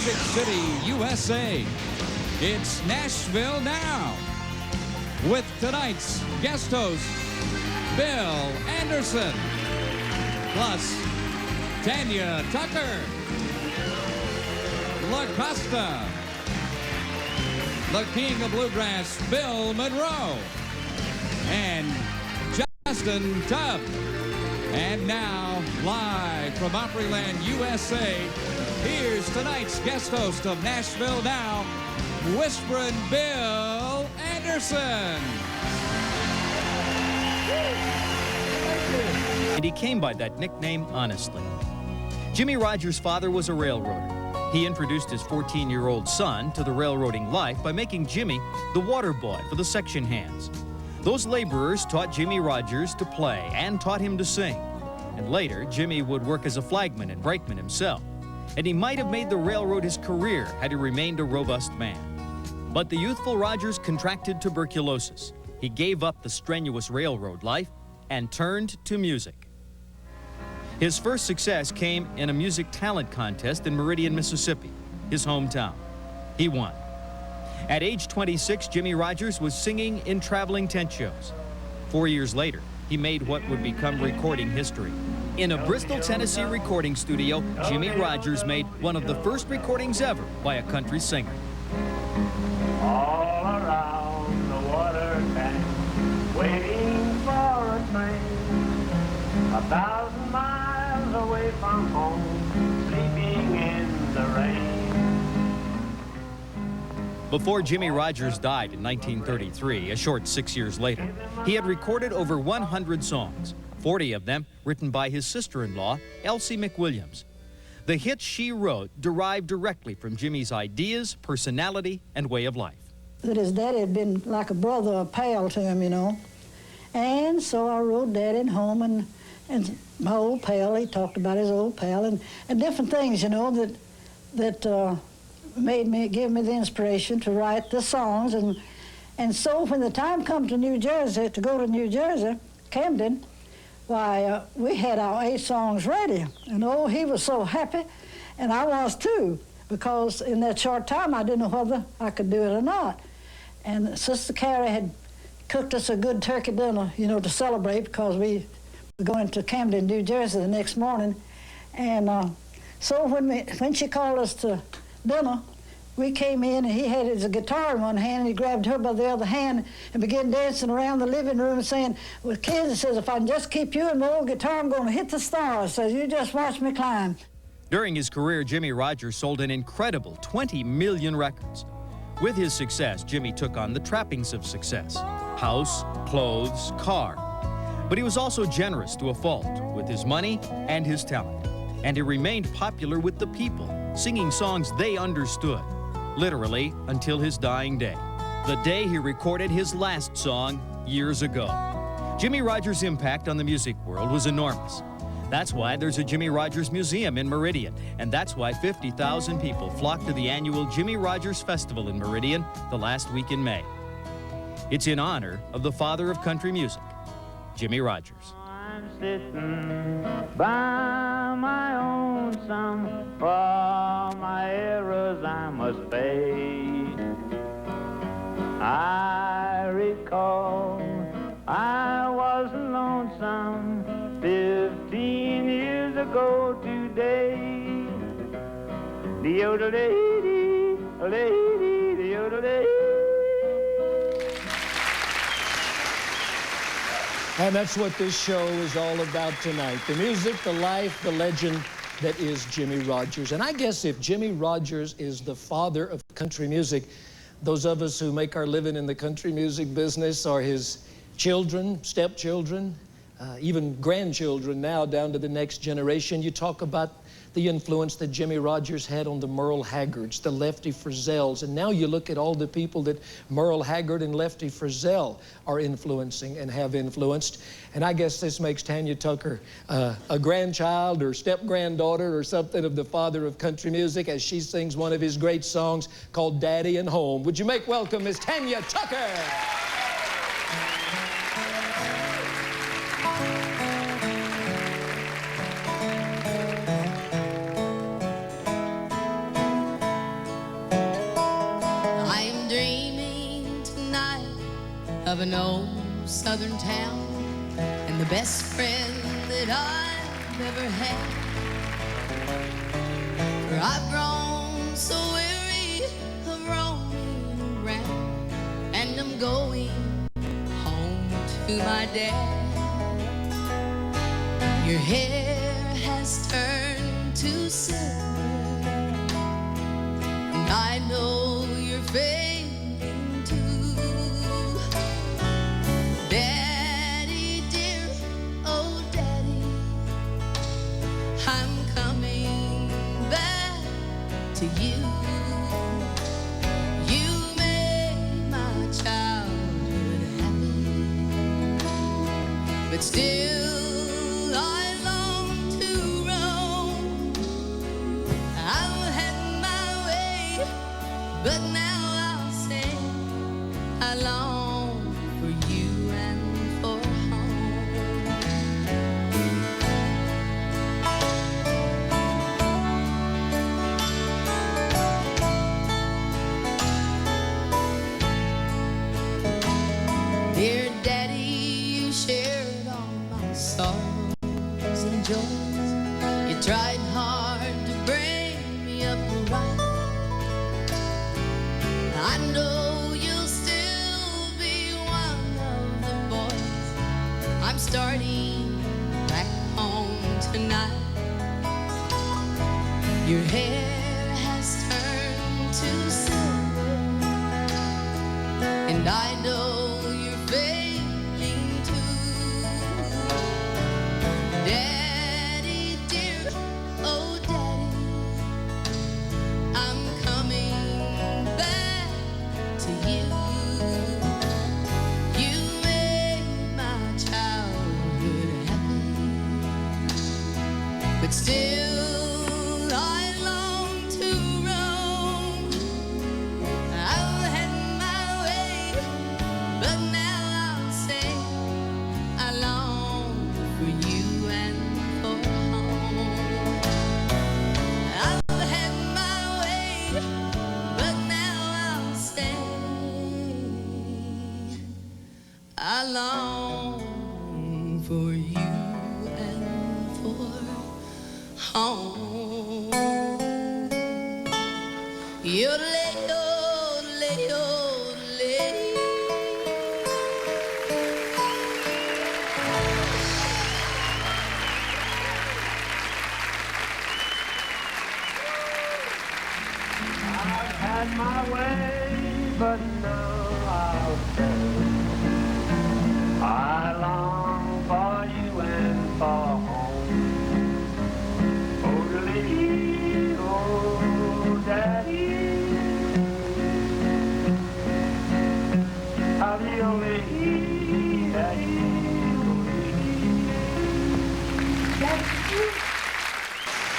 Music City, USA. It's Nashville Now with tonight's guest host, Bill Anderson, plus Tanya Tucker, La Costa, the King of Bluegrass, Bill Monroe, and Justin Tubb. And now, live from Opryland, USA, here's tonight's guest host of Nashville Now, Whispering Bill Anderson. And he came by that nickname honestly. Jimmie Rodgers' father was a railroader. He introduced his 14-year-old son to the railroading life by making Jimmy the water boy for the section hands. Those laborers taught Jimmie Rodgers to play and taught him to sing. And later, Jimmy would work as a flagman and brakeman himself. And he might have made the railroad his career had he remained a robust man. But the youthful Rodgers contracted tuberculosis. He gave up the strenuous railroad life and turned to music. His first success came in a music talent contest in Meridian, Mississippi, his hometown. He won. At age 26, Jimmie Rodgers was singing in traveling tent shows. 4 years later, he made what would become recording history. In a Bristol, Tennessee recording studio, Jimmie Rodgers made one of the first recordings ever by a country singer. All around the water tank, waiting for a train, 1,000 miles away from home, sleeping in the rain. Before Jimmie Rodgers died in 1933, a short 6 years later, he had recorded over 100 songs, 40 of them written by his sister-in-law, Elsie McWilliams. The hits she wrote derived directly from Jimmie's ideas, personality, and way of life. That his daddy had been like a brother, a pal to him, you know. And so I wrote Daddy at home, and my old pal, he talked about his old pal, and different things, you know, that gave me the inspiration to write the songs. And so when the time come to New Jersey, to go to New Jersey, Camden, why, we had our 8 songs ready. And oh, he was so happy, and I was too, because in that short time, I didn't know whether I could do it or not. And Sister Carrie had cooked us a good turkey dinner, you know, to celebrate, because we were going to Camden, New Jersey the next morning. And so when she called us to dinner, we came in, and he had his guitar in one hand, and he grabbed her by the other hand and began dancing around the living room saying, well, kids, he says, if I can just keep you and my old guitar, I'm going to hit the stars. Says, you just watch me climb. During his career, Jimmie Rodgers sold an incredible 20 million records. With his success, Jimmie took on the trappings of success: house, clothes, car. But he was also generous to a fault with his money and his talent. And he remained popular with the people, singing songs they understood, literally until his dying day, the day he recorded his last song years ago. Jimmie Rodgers' impact on the music world was enormous. That's why there's a Jimmie Rodgers Museum in Meridian, and that's why 50,000 people flock to the annual Jimmie Rodgers Festival in Meridian the last week in May. It's in honor of the father of country music, Jimmie Rodgers. I'm sitting by my own son, for my errors I must pay. I recall I was lonesome 15 years ago today. The yodelay, lady, the yodelay. And that's what this show is all about tonight. The music, the life, the legend that is Jimmie Rodgers. And I guess if Jimmie Rodgers is the father of country music, those of us who make our living in the country music business are his children, stepchildren, even grandchildren now down to the next generation. You talk about the influence that Jimmie Rodgers had on the Merle Haggards, the Lefty Frizzells, and now you look at all the people that Merle Haggard and Lefty Frizzell are influencing and have influenced. And I guess this makes Tanya Tucker a grandchild or step-granddaughter or something of the father of country music as she sings one of his great songs called Daddy and Home. Would you make welcome Miss Tanya Tucker? of an old southern town, and the best friend that I've ever had. For I've grown so weary of roaming around, and I'm going home to my dad. Your hair has turned to silver, and I know you're fading too. Daddy dear, oh Daddy, I'm coming back to you. You made my childhood happy, but still I long to roam. I'll have my way, but now I'll say I long for you and for home. Dear Daddy, you shared all my sorrows and joys. You tried hard to bring me up right. I know you'll still be one of the boys I'm starting back home tonight. Your hair has turned to silver, and I know you're failing too. Daddy dear, oh Daddy, I'm coming back to you. You made my childhood happy, but still I long to roam. I'll have my way, but now I'll say I long for you and for home. I'll have my way, but now I'll say I long for you and for home. Yodelay, yodelay, yodelay. I've had my way, but now I'll say I long for you and for home. Oh, lady, oh, daddy, I'll be your lady, daddy,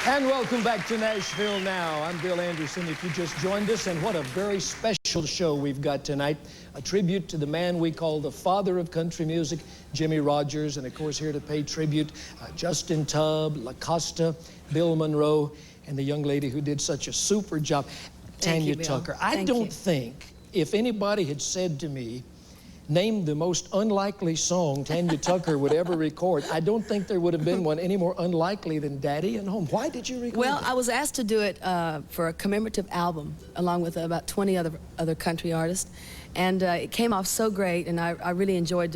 And welcome back to Nashville Now. I'm Bill Anderson, if you just joined us, and what a very special show we've got tonight. A tribute to the man we call the father of country music, Jimmie Rodgers, and of course here to pay tribute, Justin Tubb, La Costa, Bill Monroe, and the young lady who did such a super job, Tanya Tucker. I don't think if anybody had said to me, name the most unlikely song Tanya Tucker would ever record, I don't think there would have been one any more unlikely than Daddy and Home. Why did you record Well, that? I was asked to do it for a commemorative album along with about 20 other country artists, and it came off so great, and I really enjoyed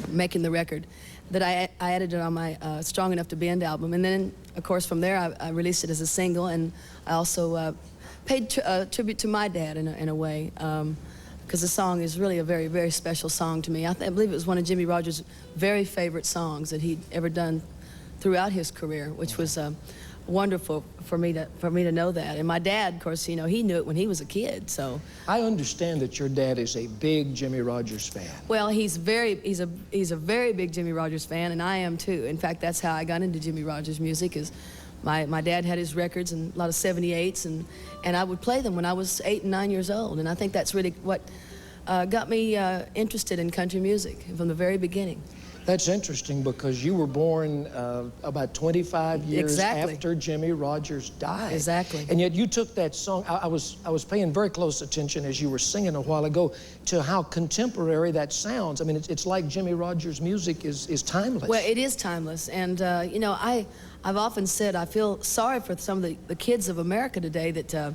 making the record that I added it on my Strong Enough to Bend album. And then, of course, from there I released it as a single, and I also paid tribute to my dad in a way. Because the song is really a very, very special song to me. I believe it was one of Jimmie Rodgers' very favorite songs that he'd ever done throughout his career, which was wonderful for me to know that. And my dad, of course, you know, he knew it when he was a kid. So I understand that your dad is a big Jimmie Rodgers fan. well, he's a very big Jimmie Rodgers fan, and I am too. In fact, that's how I got into Jimmie Rodgers music. Is my dad had his records and a lot of 78s, and I would play them when I was 8 and 9 years old. And I think that's really what got me interested in country music from the very beginning. That's interesting because you were born about 25 years Exactly. after Jimmy Rogers died. Exactly. And yet you took that song. I was paying very close attention as you were singing a while ago to how contemporary that sounds. I mean, it's like Jimmy Rogers' music is timeless. Well, it is timeless. And, you know, I've often said I feel sorry for some of the kids of America today that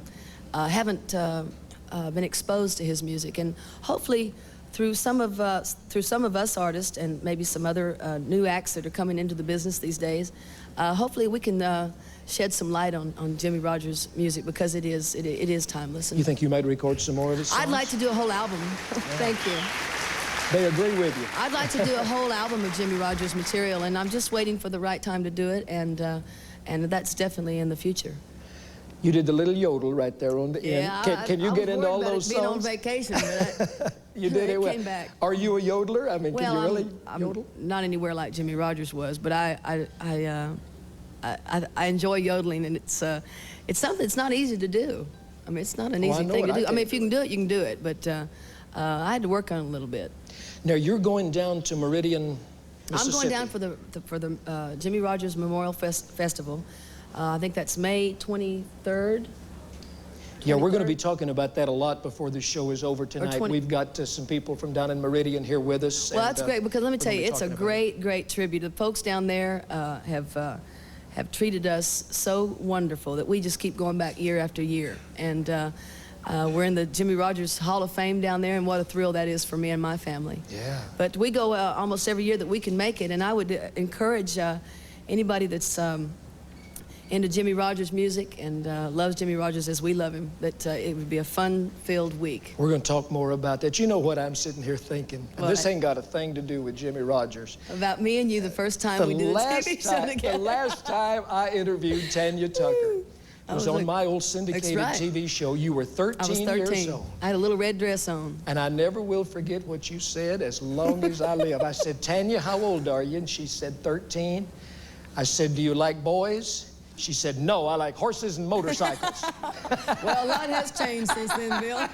haven't been exposed to his music. And hopefully, through some of us artists and maybe some other new acts that are coming into the business these days, hopefully we can shed some light on Jimmy Rogers' music because it is timeless. And you think you might record some more of his songs? I'd like to do a whole album. Thank you. They agree with you. I'd like to do a whole album of Jimmy Rogers material, and I'm just waiting for the right time to do it, and that's definitely in the future. You did the little yodel right there on the end. Can you get into all those songs? Being on vacation, but you did it well. Came back. Are you a yodeler? I mean, can you really yodel? I'm not anywhere like Jimmy Rogers was, but I enjoy yodeling, and it's something that's not easy to do. I mean, it's not an easy thing to do. I mean, if you can do it, you can do it, but I had to work on it a little bit. Now you're going down to Meridian, Mississippi. I'm going down for the Jimmy Rogers Memorial Festival. I think that's May 23rd. Yeah, we're going to be talking about that a lot before the show is over tonight. We've got some people from down in Meridian here with us. Well, that's great because let me tell you, it's a great tribute. The folks down there have treated us so wonderful that we just keep going back year after year. And we're in the Jimmy Rogers Hall of Fame down there, and what a thrill that is for me and my family. Yeah. But we go almost every year that we can make it, and I would encourage anybody that's into Jimmy Rogers music and loves Jimmy Rogers as we love him, that it would be a fun-filled week. We're going to talk more about that. You know what I'm sitting here thinking? And What? this ain't got a thing to do with Jimmy Rogers. About me and you the first time we did a TV show together. The last time I interviewed Tanya Tucker. It was on my old syndicated TV show. You were 13 I was 13. years old. I had a little red dress on. And I never will forget what you said as long as I live. I said, Tanya, how old are you? And she said, 13. I said, do you like boys? She said, no, I like horses and motorcycles. Well, a lot has changed since then, Bill.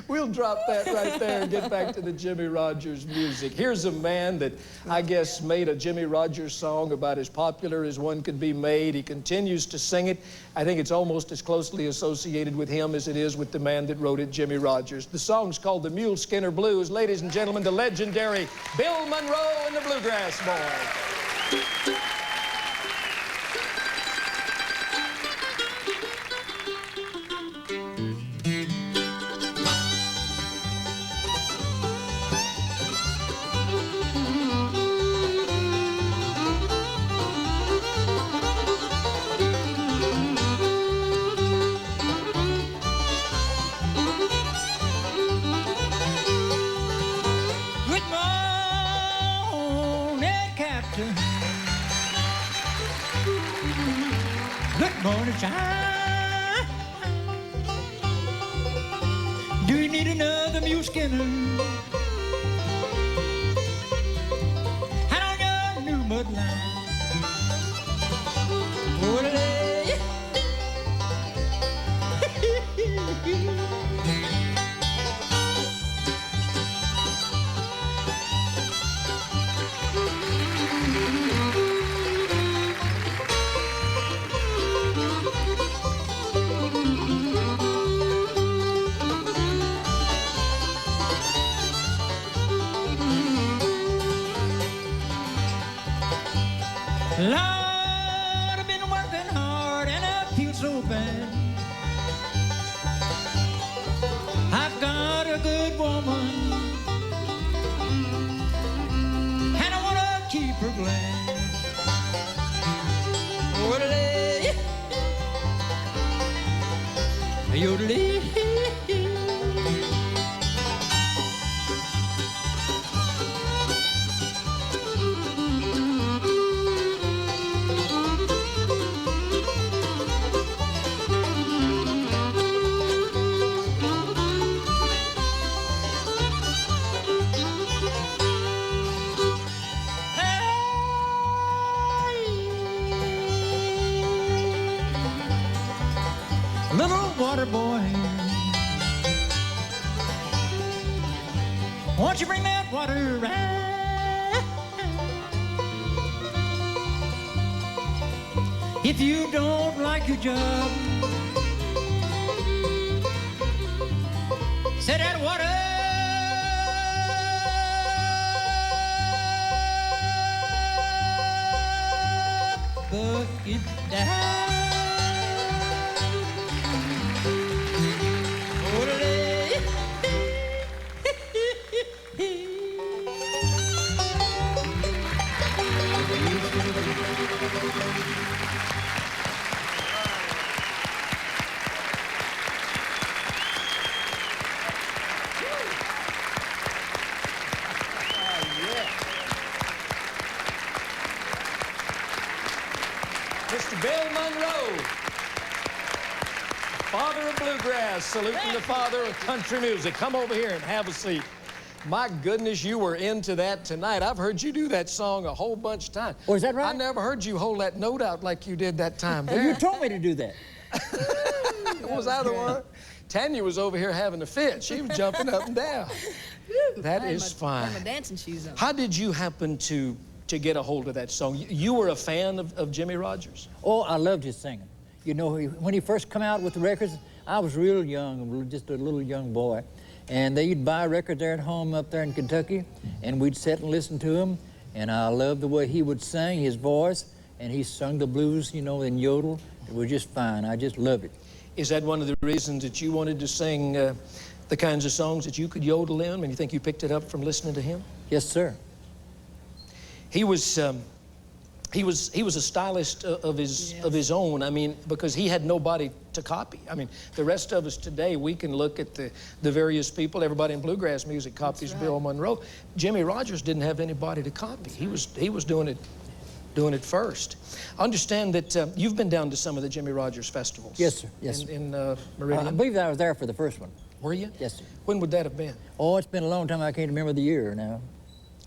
We'll drop that right there and get back to the Jimmy Rogers music. Here's a man that I guess made a Jimmy Rogers song about as popular as one could be made. He continues to sing it. I think it's almost as closely associated with him as it is with the man that wrote it, Jimmy Rogers. The song's called the Mule Skinner Blues. Ladies and gentlemen, the legendary Bill Monroe and the Bluegrass Boys. Good morning, child. Do you need another mule skinner? Hat on your new mudline. Lord, I've been working hard and I feel so bad. I've got a good woman and I want to keep her glad. Yodelee, yodelee. Won't you bring that water round? If you don't like your job, set that water bucket down. Mr. Bill Monroe, father of bluegrass, saluting the father of country music. Come over here and have a seat. My goodness, you were into that tonight. I've heard you do that song a whole bunch of times. Oh, is that right? I never heard you hold that note out like you did that time there. You told me to do that. Was I the one? Tanya was over here having a fit. She was jumping up and down. That is fine. I have my dancing shoes on. How did you happen to get a hold of that song? You were a fan of Jimmie Rodgers? Oh, I loved his singing. You know, when he first come out with the records, I was real young, just a little young boy. And they'd buy a record there at home up there in Kentucky, and we'd sit and listen to him. And I loved the way he would sing, his voice, and he sung the blues, you know, in yodel. It was just fine. I just loved it. Is that one of the reasons that you wanted to sing the kinds of songs that you could yodel in, and you think you picked it up from listening to him? Yes, sir. He was a stylist of his own. I mean, because he had nobody to copy. I mean, the rest of us today, we can look at the various people. Everybody in bluegrass music copies Bill Monroe. Jimmie Rodgers didn't have anybody to copy. He was doing it first. I understand that you've been down to some of the Jimmie Rodgers festivals. Yes, sir. Yes, sir. In Meridian. I believe I was there for the first one. Were you? Yes, sir. When would that have been? Oh, it's been a long time. I can't remember the year now.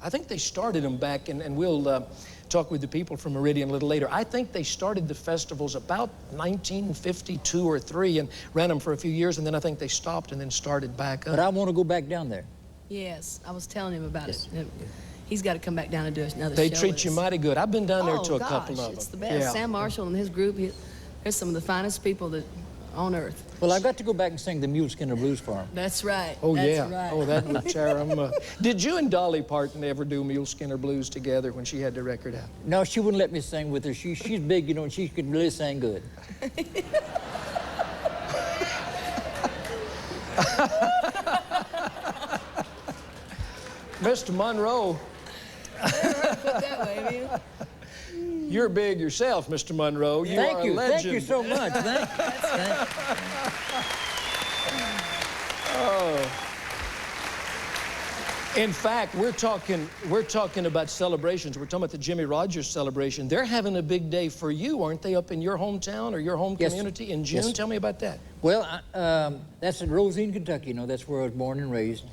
I think they started them back, and we'll talk with the people from Meridian a little later. I think they started the festivals about 1952 or 3 and ran them for a few years, and then I think they stopped and then started back up. But I want to go back down there. Yes, I was telling him about it. He's got to come back down and do another show. They treat you mighty good. I've been down there to a gosh, couple of them. It's the best. Yeah. Sam Marshall and his group, they're some of the finest people that on earth. Well, I got to go back and sing the Mule Skinner Blues for him. That's right. Oh, That's yeah. Right. Oh, that would tear them. Did you and Dolly Parton ever do Mule Skinner Blues together when she had the record out? No, she wouldn't let me sing with her. She's big, you know, and she could really sing good. Mr. Monroe. Put that way, man. You're big yourself, Mr. Monroe. You are a legend. Thank you so much. Thank you. Oh. In fact, we're talking about celebrations. We're talking about the Jimmie Rodgers celebration. They're having a big day for you, aren't they, up in your hometown or your home community in June? Yes. Tell me about that. Well, that's in Rosine, Kentucky. You know, that's where I was born and raised.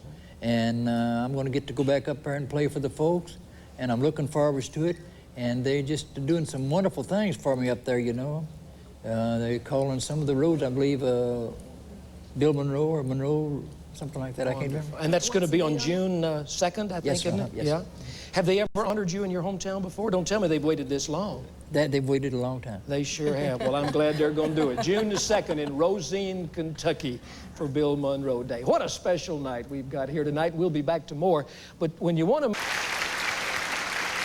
And I'm going to get to go back up there and play for the folks. And I'm looking forward to it. And they're just doing some wonderful things for me up there, you know. They're calling some of the roads, I believe, Bill Monroe or Monroe, something like that. I can't remember. And that's going to be on June 2nd, I think, isn't it? Yes, yeah. sir. Have they ever honored you in your hometown before? Don't tell me they've waited this long. They've waited a long time. They sure have. Well, I'm glad they're going to do it. June the 2nd in Rosine, Kentucky for Bill Monroe Day. What a special night we've got here tonight. We'll be back to more. But when you want to...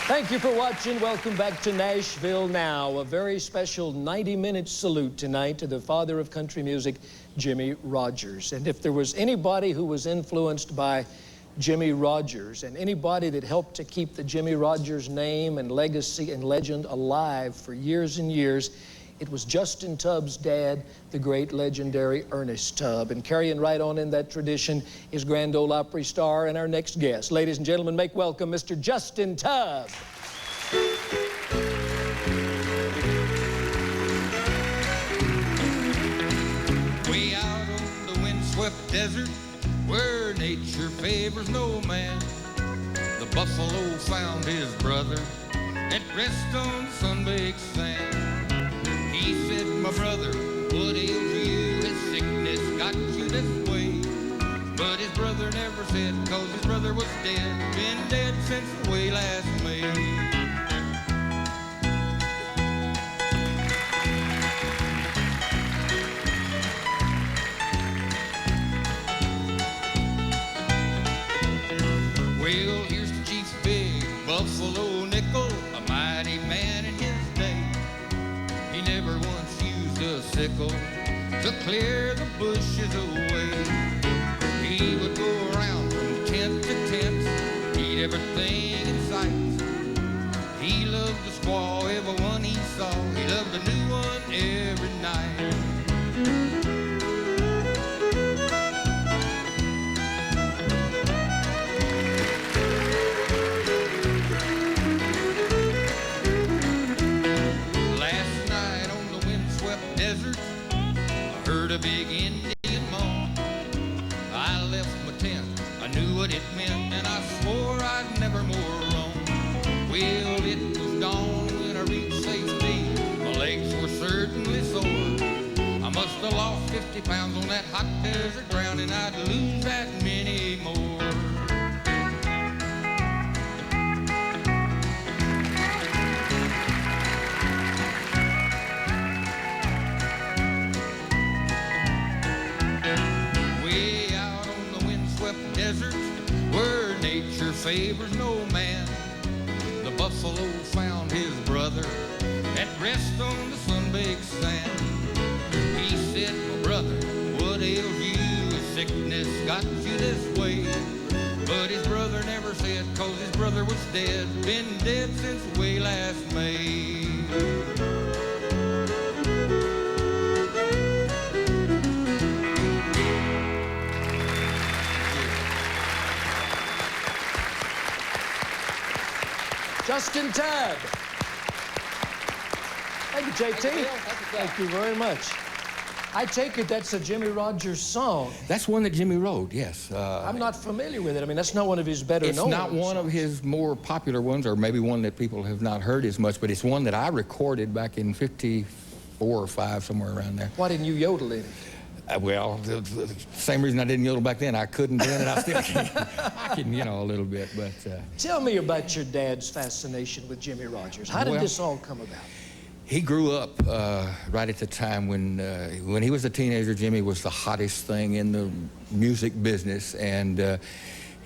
Thank you for watching. Welcome back to Nashville Now. A very special 90-minute salute tonight to the father of country music, Jimmie Rodgers. And if there was anybody who was influenced by Jimmie Rodgers and anybody that helped to keep the Jimmie Rodgers name and legacy and legend alive for years and years, it was Justin Tubb's dad, the great legendary Ernest Tubb. And carrying right on in that tradition is Grand Ole Opry star and our next guest. Ladies and gentlemen, make welcome Mr. Justin Tubb. Way out on the windswept desert, where nature favors no man, the buffalo found his brother at rest on sun-baked sand. He said, my brother, what ails you? His sickness got you this way. But his brother never said, 'cause his brother was dead, been dead since we last met. Well, here's the Chief's big buffalo nickel, a mighty man in his day. He never once used a sickle to clear the bushes away. He would go around from tent to tent, eat everything in sight. He loved the squaw, every one he saw. He loved a new one every night. A big Indian moan. I left my tent, I knew what it meant, and I swore I'd never more roam. Well, it was dawn when I reached safety. My legs were certainly sore. I must have lost 50 pounds on that hot desert ground, and I'd lose that many more. Where nature favors no man, the buffalo found his brother at rest on the sun-baked sand. He said, my brother, what ails you? Has sickness got you this way? But his brother never said, 'cause his brother was dead, been dead since way last May. Justin Tubb. Thank you, JT. Thank you very much. I take it that's a Jimmy Rogers song. That's one that Jimmy wrote, yes. I'm not familiar with it. I mean, that's not one of his better known. It's not one of his more popular ones, or maybe one that people have not heard as much, but it's one that I recorded back in 54 or 5, somewhere around there. Why didn't you yodel in it? Well, the same reason I didn't yodel back then. I couldn't then, and I still can't. I can, you know, a little bit, but... Tell me about your dad's fascination with Jimmy Rogers. How did this all come about? He grew up right at the time when he was a teenager. Jimmy was the hottest thing in the music business, and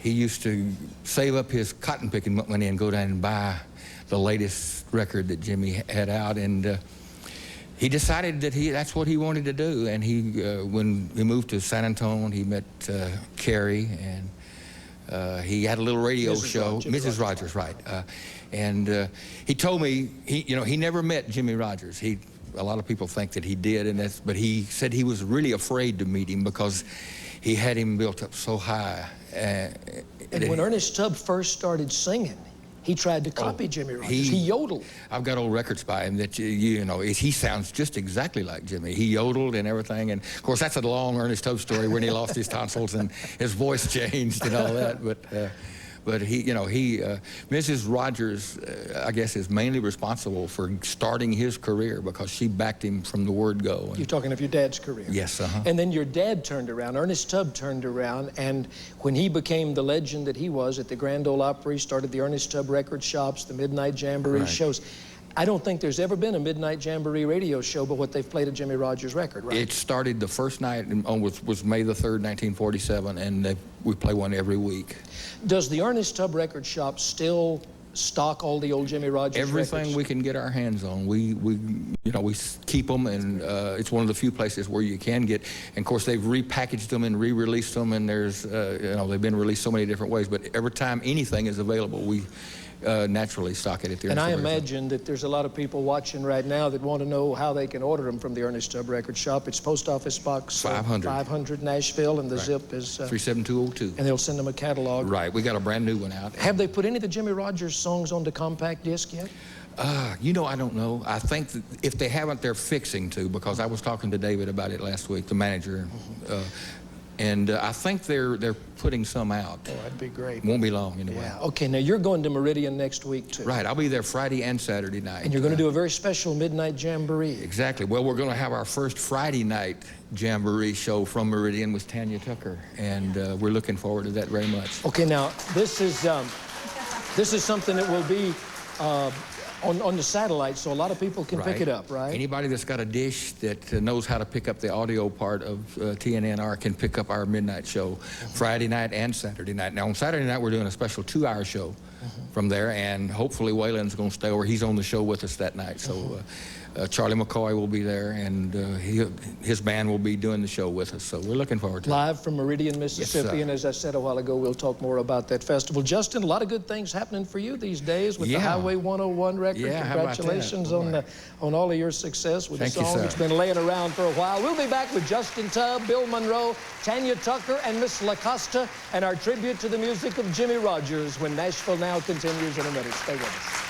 he used to save up his cotton picking money and go down and buy the latest record that Jimmy had out, and he decided that that's what he wanted to do. And when he moved to San Antonio, he met Carrie, and he had a little radio show. Mrs. Rogers, right. And he told me, he never met Jimmy Rogers. A lot of people think that he did, but he said he was really afraid to meet him because he had him built up so high. And when Ernest Tubb first started singing, he tried to copy Jimmy Rogers. He yodeled. I've got old records by him that, he sounds just exactly like Jimmy. He yodeled and everything. And, of course, that's a long Ernest Tubb story when he lost his tonsils and his voice changed and all that. But Mrs. Rogers, I guess, is mainly responsible for starting his career because she backed him from the word go. You're talking of your dad's career? Yes, And then your dad turned around, Ernest Tubb turned around, and when he became the legend that he was at the Grand Ole Opry, started the Ernest Tubb record shops, the Midnight Jamboree shows. I don't think there's ever been a Midnight Jamboree radio show but what they've played a Jimmy Rogers record, right? It started the first night was May the 3rd, 1947, and we play one every week. Does the Ernest Tubb record shop still stock all the old Jimmy Rogers Everything records? we can get our hands on. We keep them, and it's one of the few places where you can get. And of course, they've repackaged them and re-released them, and there's they've been released so many different ways. But every time anything is available, we naturally stock it at the And I imagine that there's a lot of people watching right now that want to know how they can order them from the Ernest Tubb record shop. It's Post Office Box 500 Nashville, and the zip is 37202. And they'll send them a catalog. Right. We got a brand new one out. Have they put any of the Jimmy Rogers songs on the compact disc yet? I don't know. I think that if they haven't, they're fixing to, because I was talking to David about it last week, the manager. And I think they're putting some out. Oh, that'd be great. Won't be long anyway. Yeah. Okay, now you're going to Meridian next week, too. Right, I'll be there Friday and Saturday night. And you're going to do a very special midnight jamboree. Exactly. Well, we're going to have our first Friday night jamboree show from Meridian with Tanya Tucker, and we're looking forward to that very much. Okay, now this is something that will be on the satellite, so a lot of people can pick it up, right? Anybody that's got a dish that knows how to pick up the audio part of TNNR can pick up our midnight show Friday night and Saturday night. Now, on Saturday night, we're doing a special 2-hour show from there, and hopefully Waylon's going to stay over. He's on the show with us that night, so Charlie McCoy will be there, and his band will be doing the show with us, so we're looking forward to it. Live from Meridian, Mississippi, Yes, and as I said a while ago, we'll talk more about that festival. Justin, a lot of good things happening for you these days with the Highway 101 record. Yeah, how about that? Congratulations on all of your success with Thank the you, song. sir. It's been laying around for a while. We'll be back with Justin Tubb, Bill Monroe, Tanya Tucker, and Miss LaCosta, and our tribute to the music of Jimmy Rogers when Nashville Now continues in a minute. Stay with us.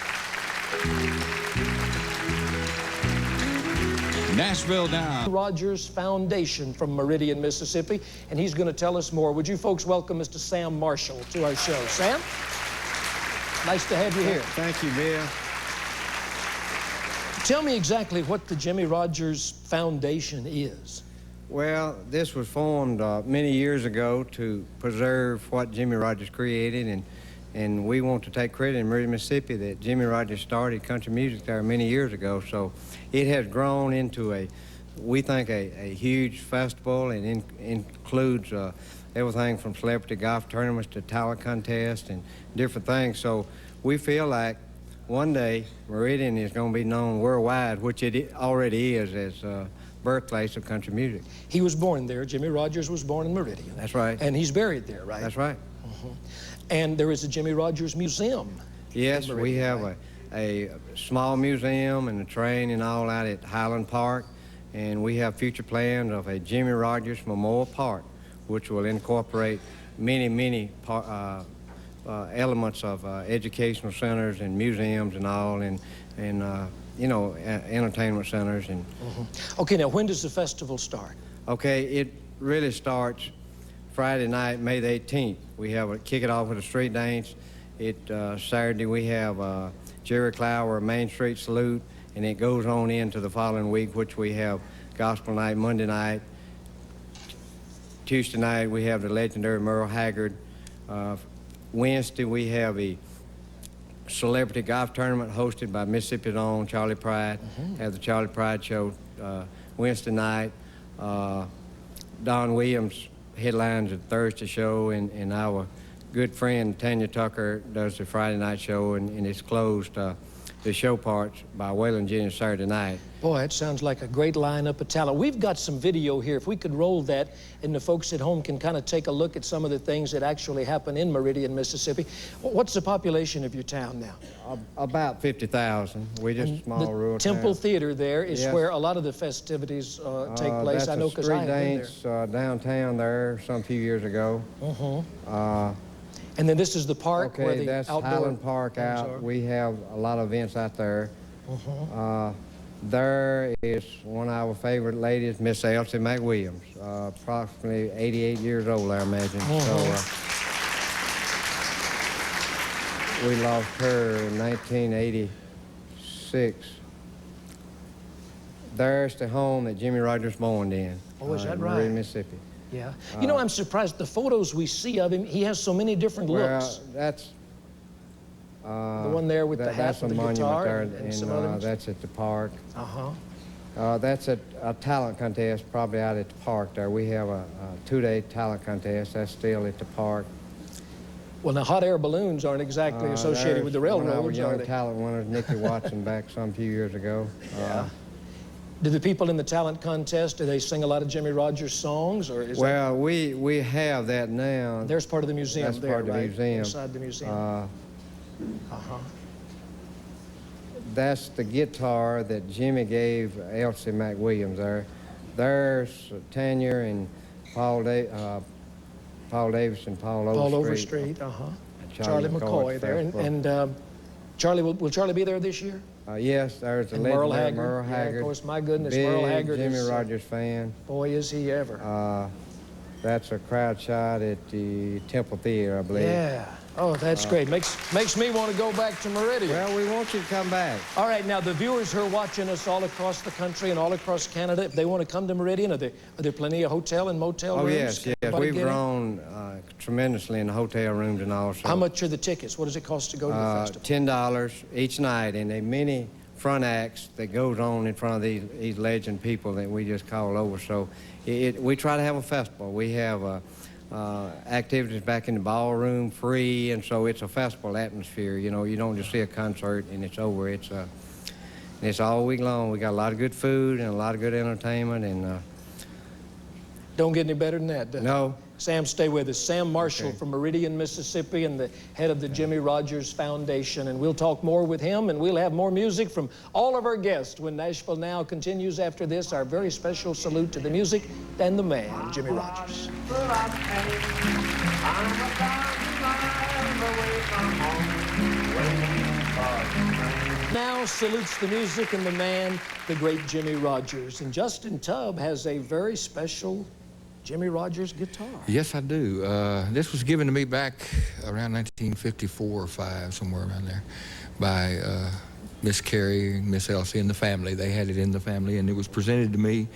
Nashville Now. Rogers Foundation from Meridian, Mississippi, and he's going to tell us more. Would you folks welcome Mr. Sam Marshall to our show? Sam? Nice to have you here. Thank you, Bill. Tell me exactly what the Jimmy Rogers Foundation is. Well, this was formed many years ago to preserve what Jimmy Rogers created, and we want to take credit in Meridian, Mississippi that Jimmy Rogers started country music there many years ago. So it has grown into we think, a huge festival, and includes everything from celebrity golf tournaments to talent contests and different things. So we feel like one day Meridian is going to be known worldwide, which it already is, as birthplace of country music. He was born there. Jimmy Rogers was born in Meridian. That's right. And he's buried there, right? That's right. And there is a Jimmy Rogers Museum. Yes, we have a small museum and a train and all out at Highland Park, and we have future plans of a Jimmy Rogers Memorial Park, which will incorporate many elements of educational centers and museums and all, and entertainment centers. And Okay, now when does the festival start? Okay, it really starts Friday night, May the 18th. We have kick it off with a street dance. Saturday we have Jerry Clower Main Street Salute, and it goes on into the following week, which we have Gospel Night Monday night. Tuesday night we have the legendary Merle Haggard. Wednesday we have a celebrity golf tournament hosted by Mississippi's own Charlie Pride. Have the Charlie Pride show Wednesday night. Don Williams headlines the Thursday show, and our good friend Tanya Tucker does the Friday night show, and it's closed, the show parts, by Waylon Jennings Saturday night. Boy, it sounds like a great lineup of talent. We've got some video here. If we could roll that, and the folks at home can kind of take a look at some of the things that actually happen in Meridian, Mississippi. What's the population of your town now? About 50,000. We're just a small rural town. Temple Theater there is Yes. where a lot of the festivities take place. That's I know because I have been there. a street dance downtown there some few years ago. And then this is the park where Okay, the that's outdoor Highland Park things out. are. We have a lot of events out there. There is one of our favorite ladies, Miss Elsie McWilliams, approximately 88 years old, I imagine. So we lost her in 1986. There's the home that Jimmy Rogers born in. Oh, is that in right? Meridian, Mississippi. Yeah. You know, I'm surprised the photos we see of him, he has so many different looks. Well, that's The one there with the hat that's and a the monument guitar there, and some other ones? that's at the park. Uh-huh. That's a talent contest probably out at the park there. We have a two-day talent contest. That's still at the park. Well, now, hot air balloons aren't exactly associated with the There's one of our railroads, are young they? talent winners, Nikki Watson, back some few years ago. Do the people in the talent contest, do they sing a lot of Jimmy Rogers songs, or is Well, we have that now. there's part of the museum That's there, part of the right? museum. Inside the museum. Uh-huh. That's the guitar that Jimmy gave Elsie McWilliams there. There's Tanya and Paul Davis and Paul All over Overstreet. Street, uh-huh. And Charlie McCoy there. And Charlie, will Charlie be there this year? Yes, there's the And Merle legendary Haggard. Merle Yeah, Haggard. of course, my goodness, Big Merle Haggard Jimmy is, Rogers fan. Boy, is he ever. That's a crowd shot at the Temple Theater, I believe. Yeah. Oh, that's great. Makes me want to go back to Meridian. Well, we want you to come back. All right, now the viewers who are watching us all across the country and all across Canada, if they want to come to Meridian, are there plenty of hotel and motel rooms? Oh, yes, yes. Everybody We've get in? grown tremendously in the hotel rooms and all. So, How much are the tickets? What does it cost to go to the festival? $10 each night, and there are many front acts that goes on in front of these legend people that we just call over. So we try to have a festival. We have activities back in the ballroom free, and so it's a festival atmosphere. You know, you don't just see a concert and it's over. It's all week long. We got a lot of good food and a lot of good entertainment, and Don't get any better than that, does it? no. Sam, stay with us. Sam Marshall Okay. from Meridian, Mississippi, and the head of the Jimmy Rogers Foundation. And we'll talk more with him, and we'll have more music from all of our guests when Nashville Now continues after this. Our very special salute to the music and the man, Jimmy Rogers. Now salutes the music and the man, the great Jimmy Rogers. And Justin Tubb has a very special Jimmy Rogers guitar. Yes, I do. This was given to me back around 1954 or 5, somewhere around there, by Miss Carrie and Miss Elsie and the family. They had it in the family, and it was presented to me.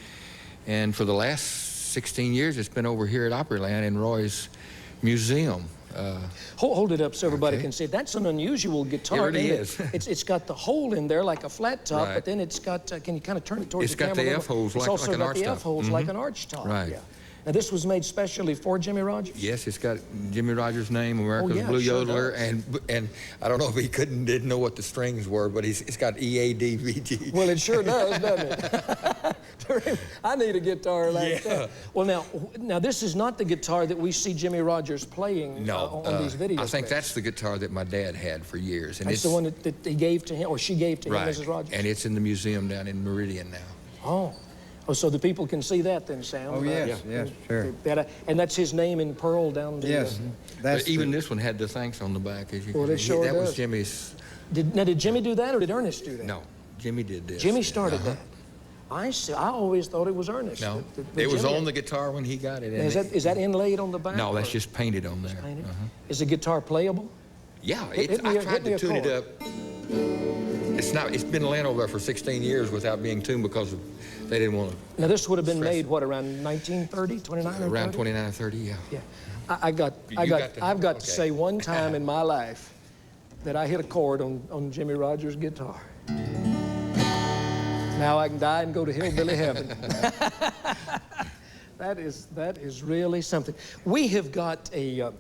And for the last 16 years, it's been over here at Opryland in Roy's museum. Hold it up so everybody Okay. can see it. That's an unusual guitar. It really isn't is. It's got the hole in there like a flat top, Right. but then it's got, can you kind of turn it towards It's the got camera? the a little? F-holes It's like also an got arch the top. F-holes like an arch top. Right. Yeah. Now this was made specially for Jimmy Rogers? Yes, it's got Jimmy Rogers' name, America's yeah, Blue it sure Yodeler, does. and I don't know if he didn't know what the strings were, but it's got EADVG. Well, it sure does, doesn't it? I need a guitar like that. Well, now this is not the guitar that we see Jimmy Rogers playing on these videos. I think that's the guitar that my dad had for years. And That's it's the one that they gave to him, or she gave to him, right, Mrs. Rogers? and it's in the museum down in Meridian now. Oh, so the people can see that then, Sam? Oh, yes, yes, sure. And that's his name in pearl down there. Yes. But even this one had the thanks on the back, as you Well, can it see. sure That was does. Jimmy's. Did Jimmy do that, or did Ernest do that? No, Jimmy did this. Jimmy started that. I see. I always thought it was Ernest. No, But it was Jimmy- on the guitar when he got it. Is that inlaid on the back? No, that's or just painted on there. painted? Uh-huh. Is the guitar playable? Yeah, Hit me I a- tried hit me to a tune it chord. up. It's been laying over there for 16 years without being tuned because they didn't want to. Now this would have been made what, around 1930, 29 or Around 30? 29 or 30, yeah. Yeah. I've got to say one time in my life that I hit a chord on Jimmy Rogers' guitar. Now I can die and go to hillbilly heaven. That is really something. We have got a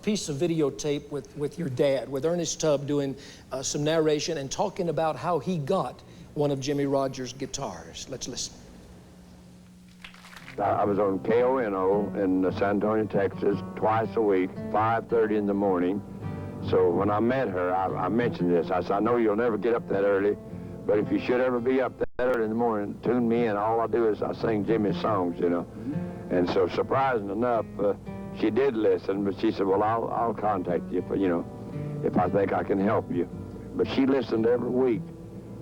piece of videotape with your dad, with Ernest Tubb, doing some narration and talking about how he got one of Jimmy Rogers' guitars. Let's listen. I was on KONO in San Antonio, Texas, twice a week, 5:30 in the morning. So when I met her, I mentioned this. I said, I know you'll never get up that early, but if you should ever be up that early in the morning, tune me in. All I do is I sing Jimmy's songs, you know. And so surprising enough, she did listen, but she said, well, I'll contact you, if I think I can help you. But she listened every week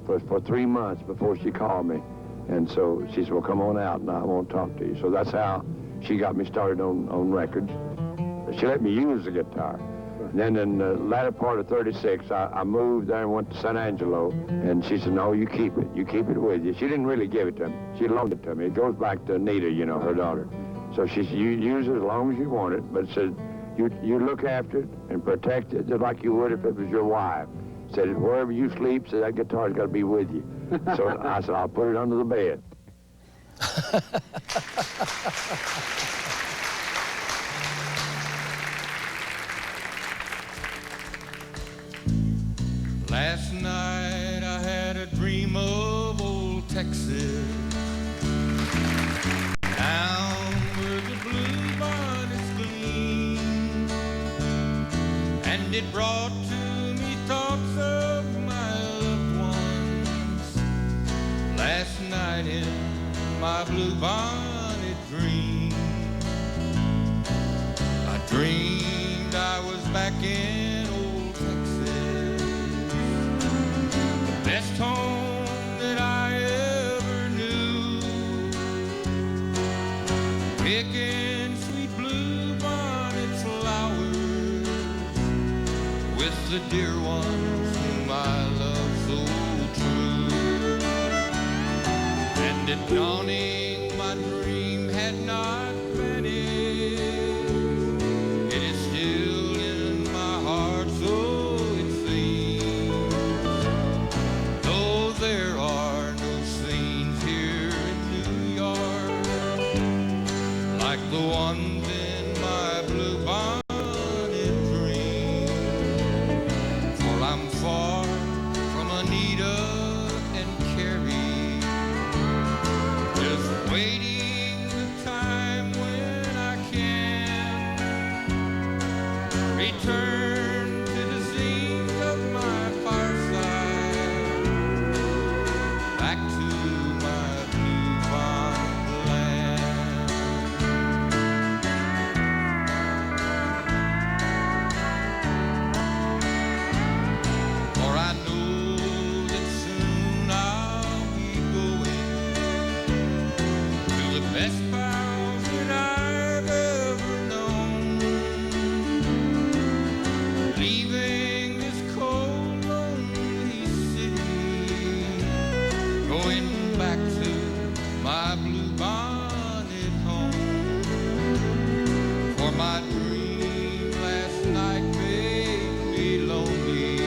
for 3 months before she called me. And so she said, well, come on out and I want to talk to you. So that's how she got me started on records. She let me use the guitar. And then in the latter part of 36, I moved there and went to San Angelo. And she said, no, you keep it. You keep it with you. She didn't really give it to me. She loaned it to me. It goes back to Anita, her daughter. So she said, you use it as long as you want it, but said, you look after it and protect it just like you would if it was your wife. Said, wherever you sleep, said, that guitar's got to be with you. So I said, I'll put it under the bed. Last night I had a dream of old Texas, down where the blue bonnets gleam, and it brought to me thoughts of my loved ones. Last night in my blue bonnet dream, I dreamed I was back in old Texas, the best home that I ever knew, picking with the dear ones whom I love so true. And at dawning my dream had not vanished, it is still in my heart, so it seems. Though there are no scenes here in New York like the ones in my blue bonnet dream, for I'm far from Anita and Carrie, just waiting the time when I can return to the scenes of my fireside, back to my blue bonnet land. For I know that soon I'll be going to the best pals that I've ever known, leaving this cold, lonely city, going back to my blue bonnet home. For my dream last night made me lonely,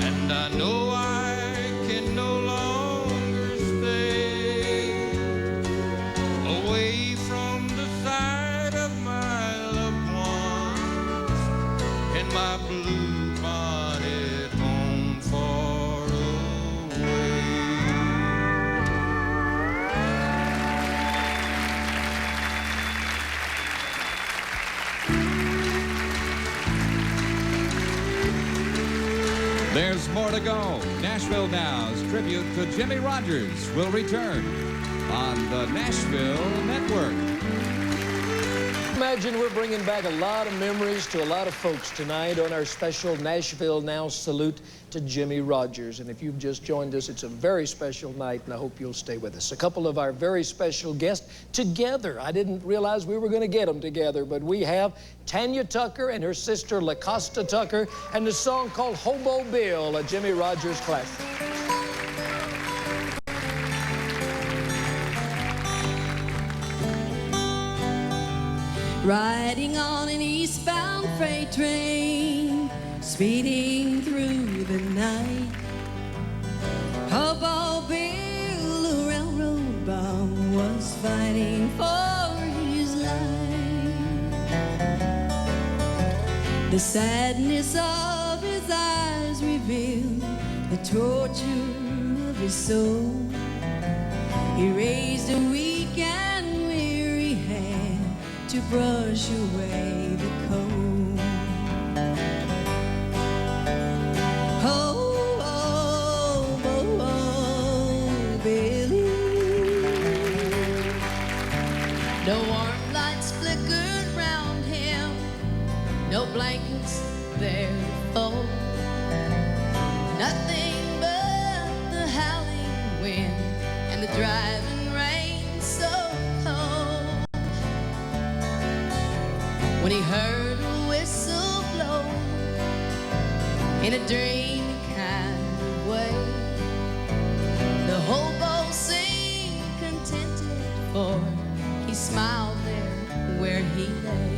and I know I can no longer stay away from the side of my loved ones in my blue bonnet home far away. There's more to go. Nashville Now's tribute to Jimmy Rogers will return on the Nashville Network. Imagine we're bringing back a lot of memories to a lot of folks tonight on our special Nashville Now salute to Jimmy Rogers. And if you've just joined us, it's a very special night, and I hope you'll stay with us. A couple of our very special guests together. I didn't realize we were going to get them together, but we have Tanya Tucker and her sister LaCosta Tucker, and the song called Hobo Bill, a Jimmy Rogers classic. Riding on an eastbound freight train, speeding through the night. Hobo Bill, a railroad bum, was fighting for his life. The sadness of his eyes revealed the torture of his soul. He raised a weak and weary hand to brush away the cold. Oh, oh, oh, oh, Billy. No warm lights flickered round him, no blankets there to fold. Nothing but the howling wind and the driving rain so cold. When he heard a whistle blow in a dreamy kind of way, the hobo seemed contented, for he smiled there where he lay.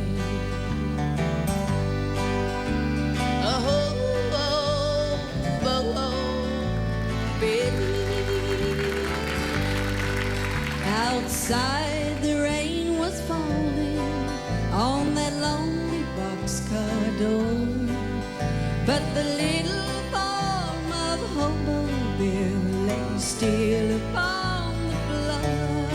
Oh, oh, oh, oh, Billy. Outside the rain was falling on that lonely boxcar door, but the little form of Hobo Bill lay still upon the floor,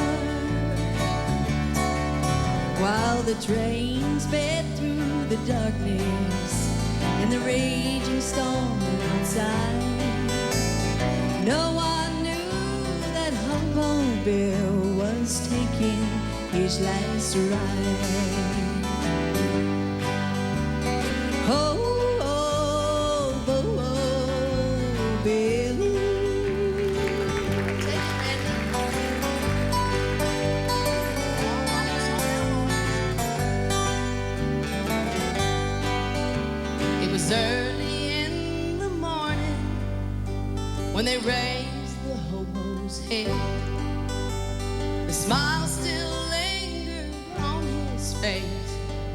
while the train sped through the darkness and the raging storm outside. No one knew that Hobo Bill was taking his last ride. Oh, oh, oh, oh, Billy. It was early in the morning when they raised the hobo's head. The smile still lingered on his face,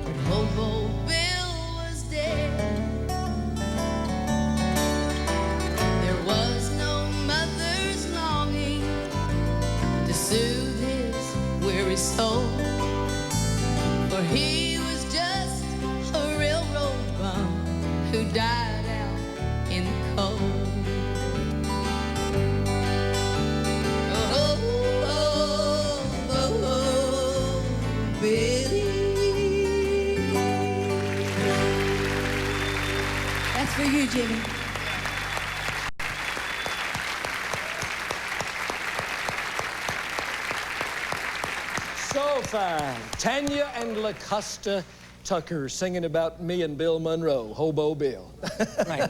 but Hobo Bill was dead. There was no mother's longing to soothe his weary soul, for he was just a railroad bum who died out in the cold. Oh, oh, oh, oh, Billy. That's for you, Jimmy. So fine. Tanya and LaCosta Tucker singing about me and Bill Monroe, Hobo Bill. Right.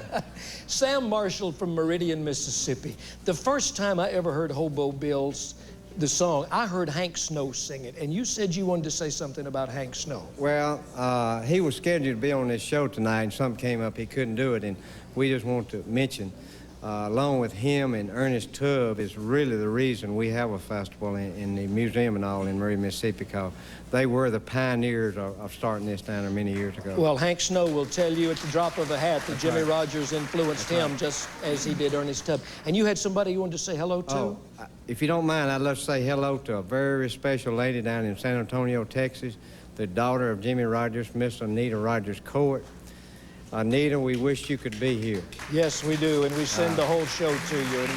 Sam Marshall from Meridian, Mississippi. The first time I ever heard Hobo Bill's the song, I heard Hank Snow sing it, and you said you wanted to say something about Hank Snow. Well, he was scheduled to be on this show tonight, and something came up, he couldn't do it, and we just want to mention, along with him and Ernest Tubb, is really the reason we have a festival in the museum and all in Meridian, Mississippi, because they were the pioneers of starting this down there many years ago. Well, Hank Snow will tell you at the drop of a hat that Jimmy Rogers influenced him just as he did Ernest Tubb. And you had somebody you wanted to say hello to? Oh, if you don't mind, I'd love to say hello to a very special lady down in San Antonio, Texas, the daughter of Jimmy Rogers, Miss Anita Rogers Court. Anita, we wish you could be here. Yes, we do, and we send the whole show to you,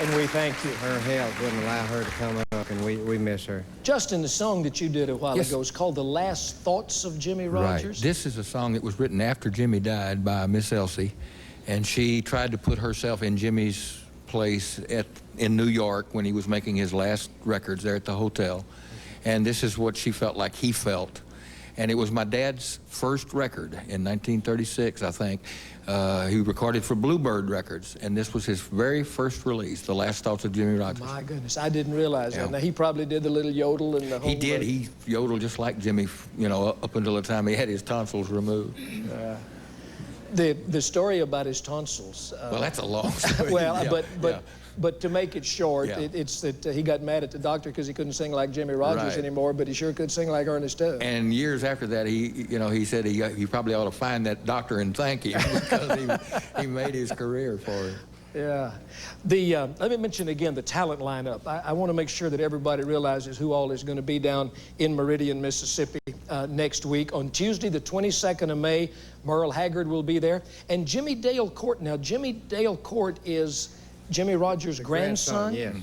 and we thank you. Her health wouldn't allow her to come up, and we miss her. Justin, the song that you did a while ago is called The Last Thoughts of Jimmy Rogers. Right. This is a song that was written after Jimmy died by Miss Elsie, and she tried to put herself in Jimmy's place in New York when he was making his last records there at the hotel, and this is what she felt like he felt. And it was my dad's first record in 1936, I think. He recorded for Bluebird Records, and this was his very first release, The Last Thoughts of Jimmy Rogers. My goodness, I didn't realize that. Now, he probably did the little yodel and the whole... He did. He yodeled just like Jimmy, you know, up until the time he had his tonsils removed. The story about his tonsils... well, that's a long story. Well, but to make it short, it's that he got mad at the doctor because he couldn't sing like Jimmy Rogers anymore, but he sure could sing like Ernest Tubb. And years after that, he said he probably ought to find that doctor and thank him because he made his career for him. Yeah. Let me mention again the talent lineup. I want to make sure that everybody realizes who all is going to be down in Meridian, Mississippi next week. On Tuesday, the 22nd of May, Merle Haggard will be there. And Jimmy Dale Court. Now, Jimmy Dale Court is Jimmy Rogers' grandson? Yes.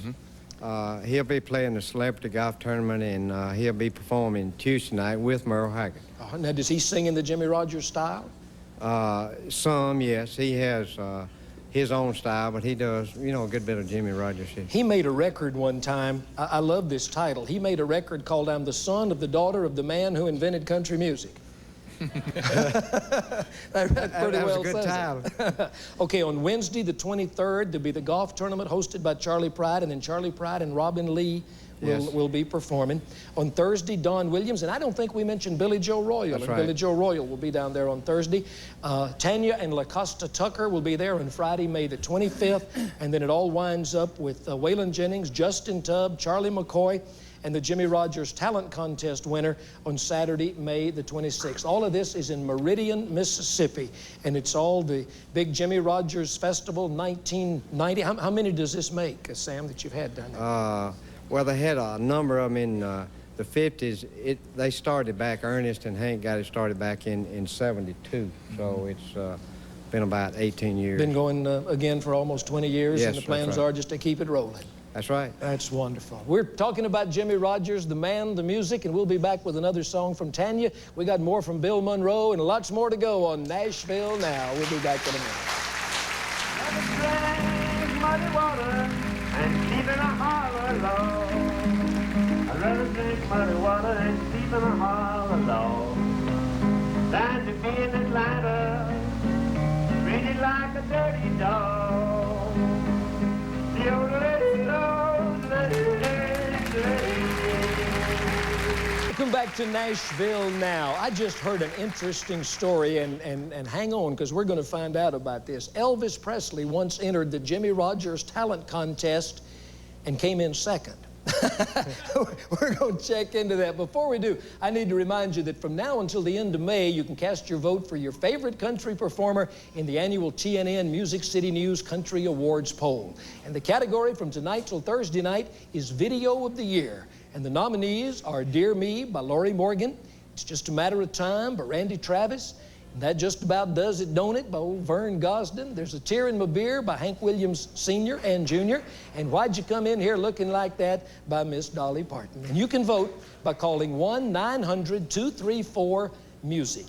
He'll be playing the celebrity golf tournament, and he'll be performing Tuesday night with Merle Haggard. Now, does he sing in the Jimmy Rogers style? Some, yes. He has his own style, but he does, you know, a good bit of Jimmy Rogers. He made a record one time. I love this title. He made a record called I'm the Son of the Daughter of the Man Who Invented Country Music. that pretty well was a good title. Okay, on Wednesday, the 23rd, there'll be the golf tournament hosted by Charlie Pride, and then Charlie Pride and Robin Lee will be performing. On Thursday, Don Williams, and I don't think we mentioned Billy Joe Royal. That's right. Billy Joe Royal will be down there on Thursday. Tanya and LaCosta Tucker will be there on Friday, May the 25th, and then it all winds up with Waylon Jennings, Justin Tubb, Charlie McCoy, and the Jimmy Rogers Talent Contest winner on Saturday, May the 26th. All of this is in Meridian, Mississippi, and it's all the big Jimmy Rogers Festival 1990. How many does this make, Sam, that you've had down there? Well, they had a number of them in the 50s. They started back, Ernest and Hank got it started back in 72, so it's been about 18 years. Been going again for almost 20 years, yes, and the plans are just to keep it rolling. That's right. That's wonderful. We're talking about Jimmy Rogers, the man, the music, and we'll be back with another song from Tanya. We got more from Bill Monroe and lots more to go on Nashville Now. We'll be back in a minute. Drink muddy water and sleep in a hollow log. I'd rather drink muddy water and sleep in a hollow log than to be in Atlanta, treated like a dirty dog. The old lady knows, lady, lady, lady. Welcome back to Nashville Now. I just heard an interesting story, and hang on, because we're going to find out about this. Elvis Presley once entered the Jimmie Rodgers Talent Contest and came in second. We're going to check into that. Before we do, I need to remind you that from now until the end of May, you can cast your vote for your favorite country performer in the annual TNN Music City News Country Awards poll. And the category from tonight till Thursday night is Video of the Year. And the nominees are Dear Me by Lori Morgan, It's Just a Matter of Time by Randy Travis, and That Just About Does It, Don't It by old Vern Gosden. There's A Tear in My Beer by Hank Williams Sr. and Jr., and Why'd You Come In Here Looking Like That by Miss Dolly Parton. And you can vote by calling 1-900-234-MUSIC.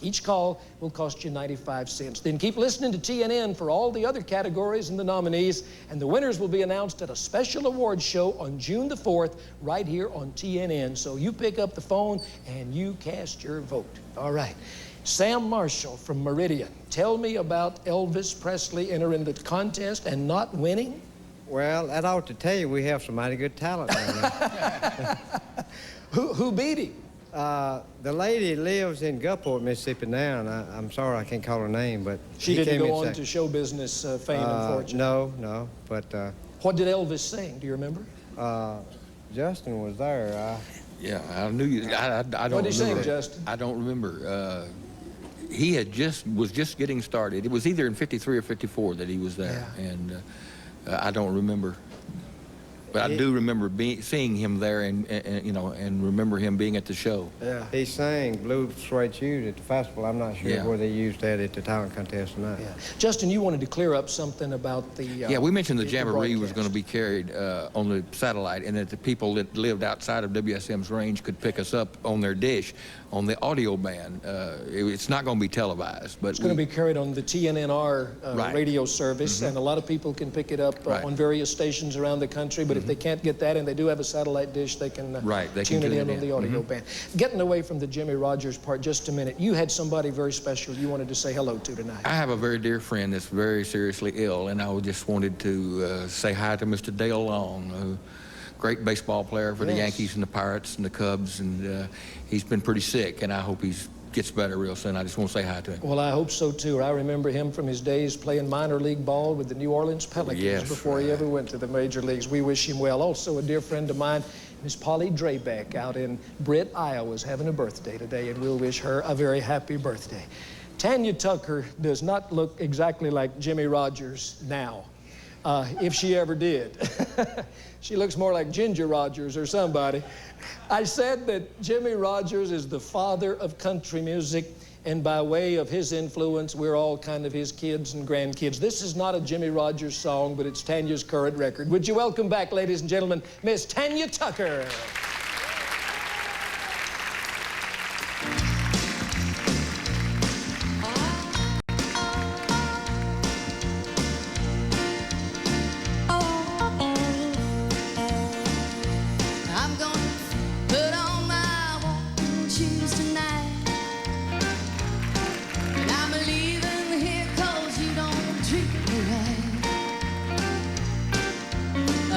Each call will cost you 95 cents. Then keep listening to TNN for all the other categories and the nominees, and the winners will be announced at a special awards show on June the 4th right here on TNN. So you pick up the phone and you cast your vote. All right. Sam Marshall from Meridian, tell me about Elvis Presley entering the contest and not winning. Well, that ought to tell you we have some mighty good talent down there. Who beat him? The lady lives in Gulfport, Mississippi now, and I'm sorry I can't call her name, but she didn't go on to show business fame and fortune. No, but... what did Elvis sing? Do you remember? Justin was there. Yeah, I knew you. I don't remember. What did he sing, Justin? I don't remember. He was just getting started. It was either in 53 or 54 that he was there, yeah. And I don't remember. But I do remember seeing him there, and you know, and remember him being at the show. Yeah, he sang Blue Suede Shoes at the festival. I'm not sure where they used that at the talent contest tonight. Yeah. Justin, you wanted to clear up something about the... yeah, we mentioned the Jamboree was going to be carried on the satellite, and that the people that lived outside of WSM's range could pick us up on their dish on the audio band. It's not going to be televised, but... It's going to be carried on the TNNR radio service, and a lot of people can pick it up on various stations around the country, but if they can't get that and they do have a satellite dish, they can tune it in on the audio band. Getting away from the Jimmie Rodgers part just a minute, you had somebody very special you wanted to say hello to tonight. I have a very dear friend that's very seriously ill, and I just wanted to say hi to Mr. Dale Long, a great baseball player for the Yankees and the Pirates and the Cubs, and he's been pretty sick, and I hope he's gets better real soon. I just want to say hi to him. Well, I hope so too. I remember him from his days playing minor league ball with the New Orleans Pelicans before he ever went to the major leagues. We wish him well. Also, a dear friend of mine, Miss Polly Drabeck out in Britt, Iowa, is having a birthday today, and we'll wish her a very happy birthday. Tanya Tucker does not look exactly like Jimmie Rodgers now, if she ever did. She looks more like Ginger Rogers or somebody. I said that Jimmie Rodgers is the father of country music, and by way of his influence, we're all kind of his kids and grandkids. This is not a Jimmie Rodgers song, but it's Tanya's current record. Would you welcome back, ladies and gentlemen, Miss Tanya Tucker.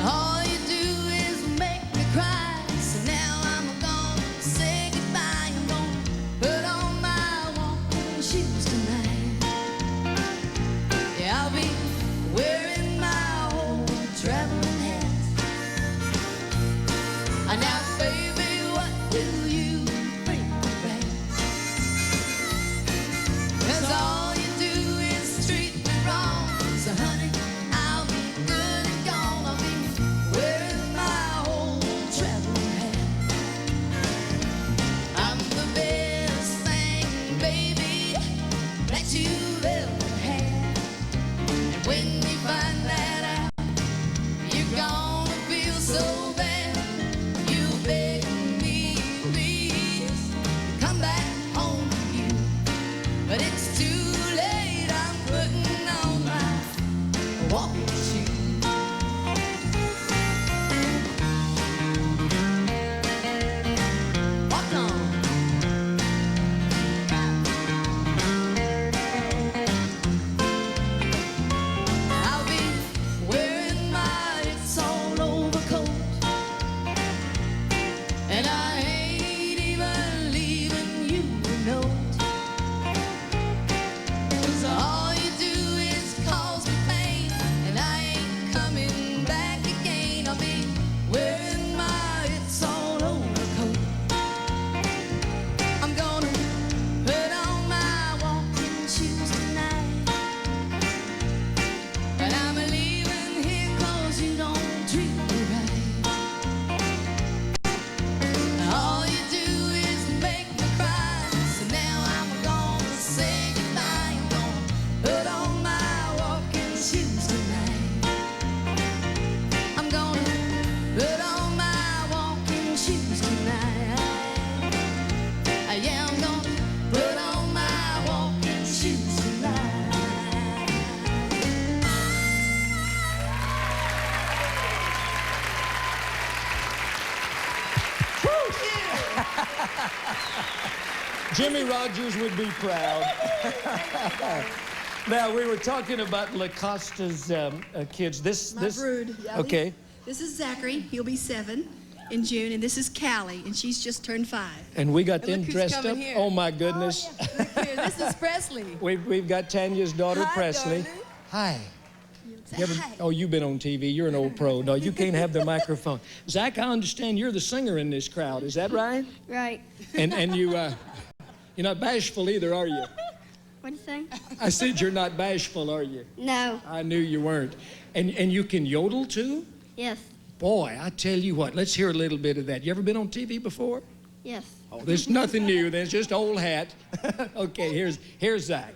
All you do is make me cry. And I ain't even Jimmy Rogers would be proud. Now, we were talking about LaCosta's kids. My brood. Yeah, okay. This is Zachary. He'll be 7 in June. And this is Callie, and she's just turned 5. And we got them look who's dressed coming up. here. Oh, my goodness. Oh, yeah. Look here. This is Presley. We've got Tanya's daughter, Hi, Presley. darling. Hi. Say hi. Oh, you've been on TV. You're an old pro. No, you can't have the microphone. Zach, I understand you're the singer in this crowd. Is that right? Right. And you're not bashful either, are you? What'd you say? I said you're not bashful, are you? No. I knew you weren't. And you can yodel too? Yes. Boy, I tell you what, let's hear a little bit of that. You ever been on TV before? Yes. Oh, there's nothing new. There's just old hat. Okay, here's Zach.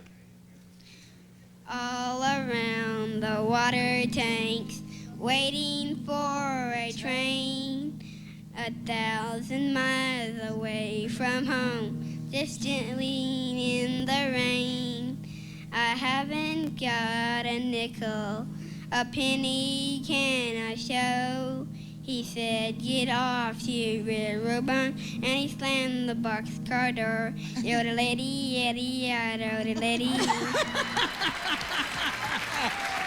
All around the water tanks, waiting for a train, 1,000 miles away from home, distantly in the rain. I haven't got a nickel, a penny can I show? He said, get off to railroad bunk, and he slammed the boxcar door. Yodelady, yaddy, yodelady.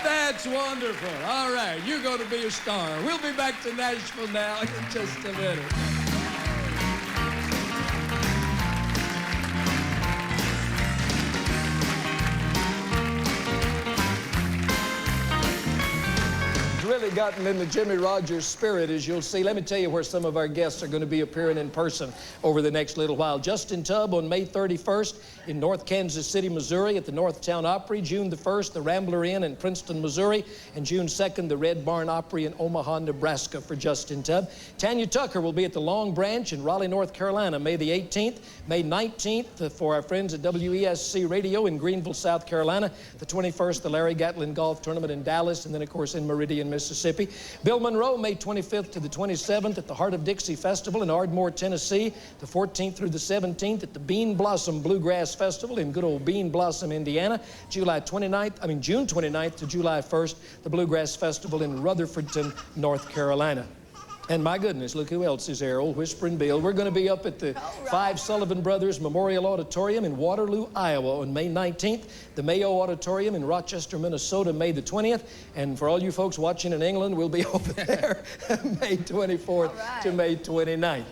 That's wonderful. All right, you're going to be a star. We'll be back to Nashville now in just a minute. Really gotten in the Jimmy Rogers spirit, as you'll see. Let me tell you where some of our guests are going to be appearing in person over the next little while. Justin Tubb on May 31st in North Kansas City, Missouri at the Northtown Opry. June the 1st, the Rambler Inn in Princeton, Missouri. And June 2nd, the Red Barn Opry in Omaha, Nebraska for Justin Tubb. Tanya Tucker will be at the Long Branch in Raleigh, North Carolina, May the 18th. May 19th for our friends at WESC Radio in Greenville, South Carolina. The 21st, the Larry Gatlin Golf Tournament in Dallas, and then, of course, in Meridian, Mississippi. Bill Monroe, May 25th to the 27th at the Heart of Dixie Festival in Ardmore, Tennessee. The 14th through the 17th at the Bean Blossom Bluegrass Festival in good old Bean Blossom, Indiana. June 29th to July 1st, the Bluegrass Festival in Rutherfordton, North Carolina. And my goodness, look who else is there, old Whispering Bill. We're going to be up at the Five Sullivan Brothers Memorial Auditorium in Waterloo, Iowa on May 19th, the Mayo Auditorium in Rochester, Minnesota, May the 20th, and for all you folks watching in England, we'll be over there May 24th to May 29th.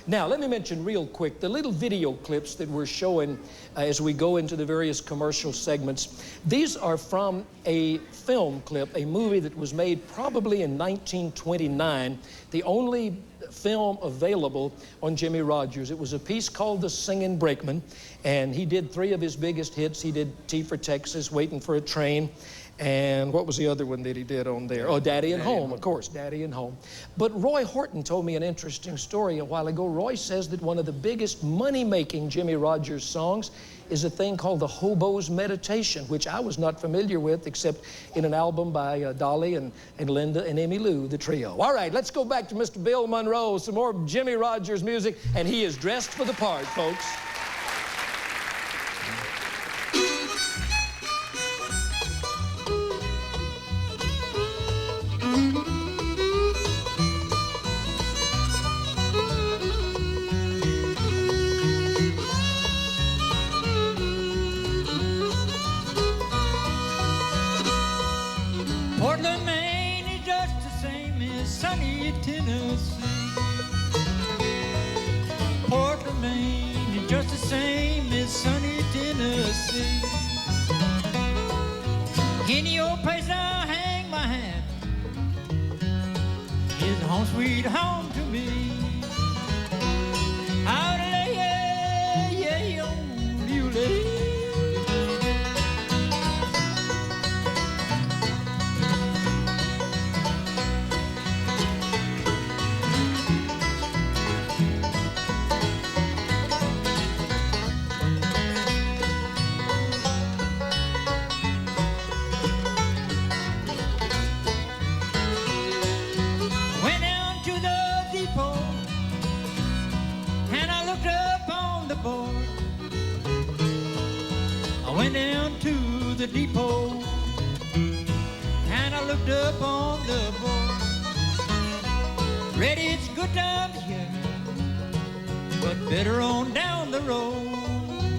Now, let me mention real quick the little video clips that we're showing as we go into the various commercial segments. These are from a film clip, a movie that was made probably in 1929, the only film available on Jimmy Rogers. It was a piece called The Singin' Brakeman, and he did 3 of his biggest hits. He did T for Texas, Waiting for a Train, and what was the other one that he did on there? Oh, Daddy and Home, of course, Daddy and Home. But Roy Horton told me an interesting story a while ago. Roy says that one of the biggest money-making Jimmy Rogers songs is a thing called The Hobo's Meditation, which I was not familiar with except in an album by Dolly and Linda and Emmy Lou, the trio. All right, let's go back to Mr. Bill Monroe, some more Jimmy Rogers music, and he is dressed for the part, folks. Portland, Maine is just the same as sunny Tennessee. Portland, Maine is just the same as sunny Tennessee. Any old place I hang my hat is home sweet home to me. The depot, and I looked up on the board. Ready, it's good times here, but better on down the road.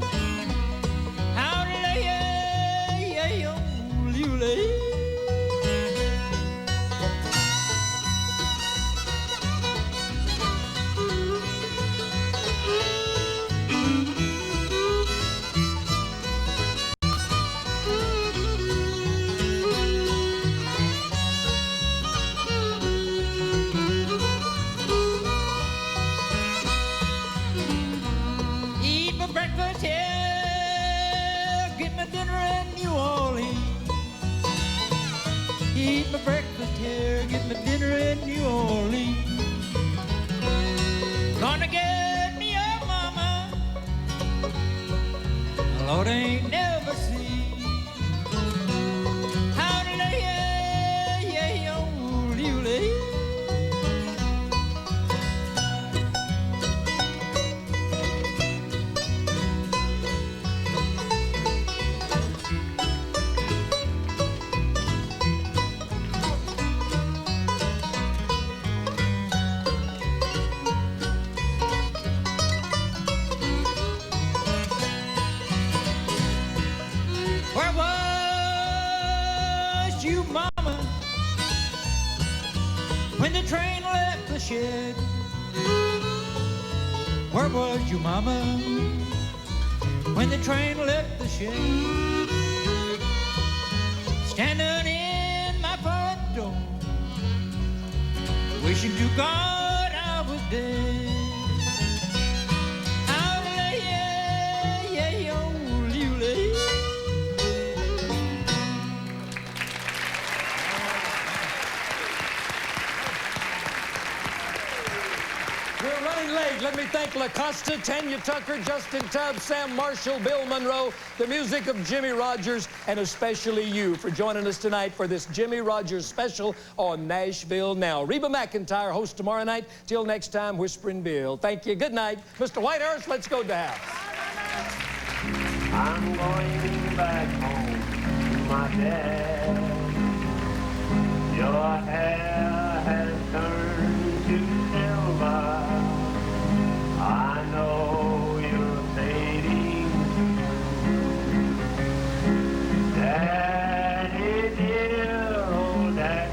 eat my breakfast here, get my dinner in New Orleans. Gonna get me a mama, Lord ain't never seen. How to lay, yeah, oh, you lay. Where was you, mama, when the train left the shed? Where was you, mama, when the train left the shed? Standing in my front door, wishing to God I was dead. I'll lay, yeah, oh, you lay. We're running late. Let me thank La Costa, Tanya Tucker, Justin Tubb, Sam Marshall, Bill Monroe, the music of Jimmy Rogers, and especially you for joining us tonight for this Jimmy Rogers special on Nashville Now. Reba McEntire hosts tomorrow night. Till next time, Whispering Bill. Thank you. Good night. Mr. Whitehurst, let's go to the house. I'm going back home to my dad. Your hair has turned to silver. I know you're fading too. Daddy, dear old daddy,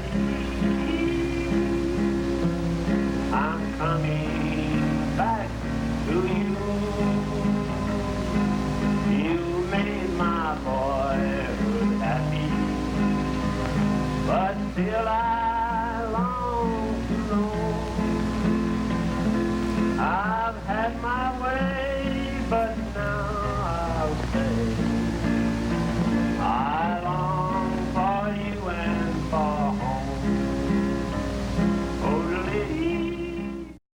I'm coming back to you. You made my boyhood happy, but still I long to know I've had my way.